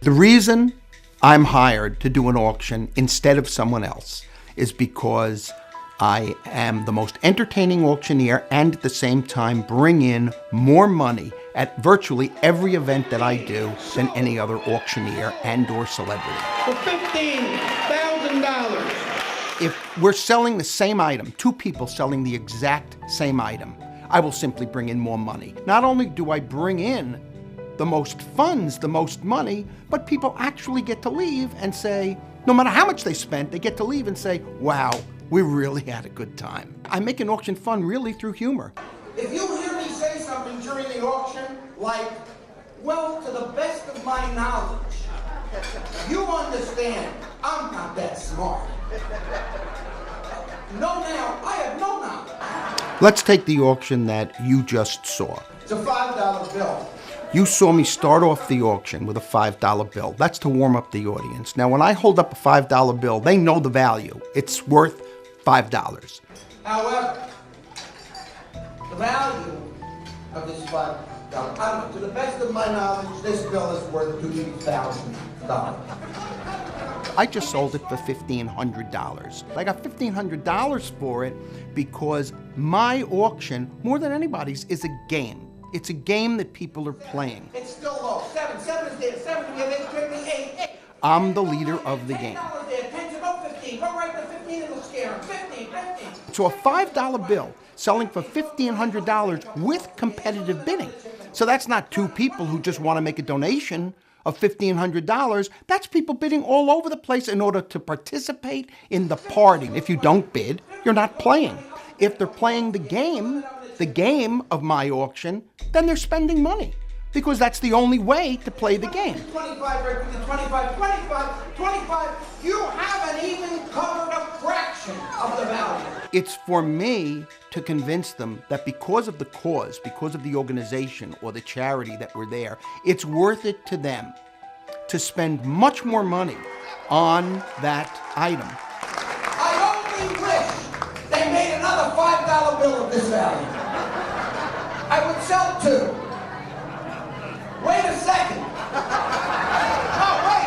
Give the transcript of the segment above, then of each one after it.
The reason I'm hired to do an auction instead of someone else is because I am the most entertaining auctioneer and at the same time bring in more money at virtually every event that I do than any other auctioneer and or celebrity. For $15,000. If we're selling the same item, two people selling the exact same item, I will simply bring in more money. Not only do I bring in the most funds, the most money, but people actually get to leave and say, no matter how much they spent, they get to leave and say, wow, we really had a good time. I make an auction fun really through humor. If you hear me say something during the auction, like, well, to the best of my knowledge, you understand I'm not that smart. No, now, I have no knowledge. Let's take the auction that you just saw. It's a $5 bill. You saw me start off the auction with a $5 bill. That's to warm up the audience. Now, when I hold up a $5 bill, they know the value. It's worth $5. However, the value of this $5, I don't know, to the best of my knowledge, this bill is worth $2,000. I just sold it for $1,500. I got $1,500 for it because my auction, more than anybody's, is a game. It's a game that people are playing. It's still low. Seven is there. 7 to give 8. I'm the leader of the game. $10 there. 10 to go 15. Go right to 15 and it'll scare him. 15. So a $5 bill selling for $1,500 with competitive bidding. So that's not two people who just want to make a donation of $1,500. That's people bidding all over the place in order to participate in the party. If you don't bid, you're not playing. If they're playing the game of my auction, then they're spending money because that's the only way to play the game. 25, right with the 25. You haven't even covered a fraction of the value. It's for me to convince them that because of the cause, because of the organization or the charity that we're there, it's worth it to them to spend much more money on that item. I only wish they made another $5 bill of this value. I would sell 2. Wait a second. Oh, wait.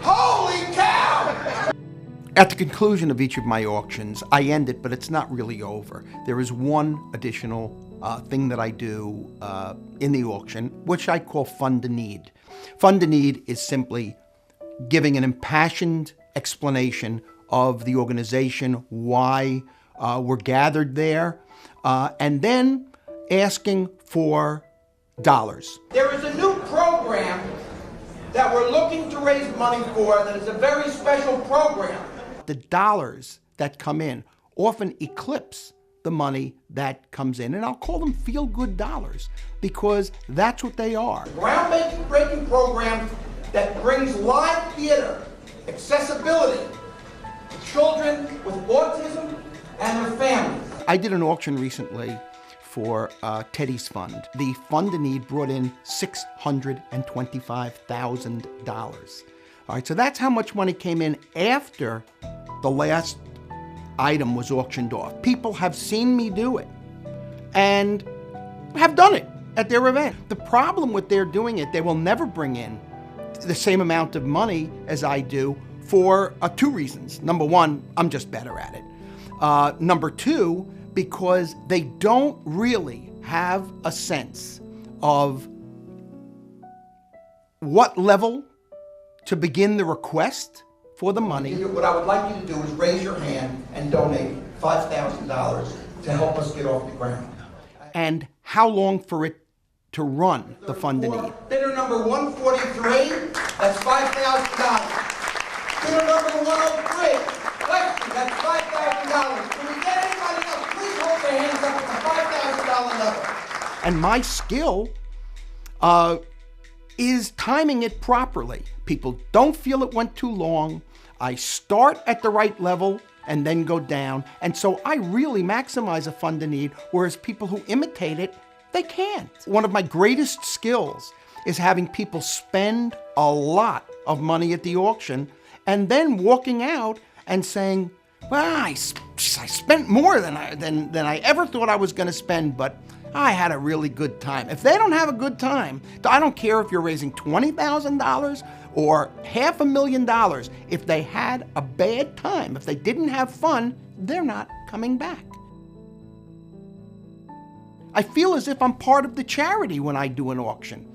Holy cow! At the conclusion of each of my auctions, I end it, but it's not really over. There is one additional thing that I do in the auction, which I call Fund a Need. Fund a Need is simply giving an impassioned explanation of the organization, why we're gathered there, and then asking for dollars. There is a new program that we're looking to raise money for that is a very special program. The dollars that come in often eclipse the money that comes in, and I'll call them feel-good dollars because that's what they are. Groundbreaking program that brings live theater accessibility to children with autism and their families. I did an auction recently for Teddy's Fund. The Fund a Need brought in $625,000. All right, so that's how much money came in after the last item was auctioned off. People have seen me do it and have done it at their event. The problem with their doing it, they will never bring in the same amount of money as I do for 2 reasons. Number one, I'm just better at it. Number 2, because they don't really have a sense of what level to begin the request for the money. What I would like you to do is raise your hand and donate $5,000 to help us get off the ground. And how long for it to run the Fund a Need. Bidder number 143, that's $5,000. Bidder number 103, question, that's $5,000. Can we get anybody else? Please hold their hands up at the $5,000 level. And my skill is timing it properly. People don't feel it went too long. I start at the right level and then go down. And so I really maximize a Fund a Need, whereas people who imitate it, they can't. One of my greatest skills is having people spend a lot of money at the auction and then walking out and saying, Well, I spent more than I ever thought I was going to spend, but I had a really good time. If they don't have a good time, I don't care if you're raising $20,000 or $500,000. If they had a bad time, if they didn't have fun, they're not coming back. I feel as if I'm part of the charity when I do an auction.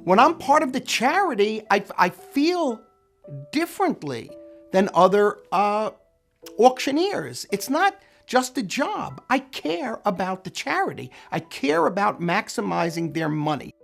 When I'm part of the charity, I feel differently than other auctioneers. It's not just a job. I care about the charity. I care about maximizing their money.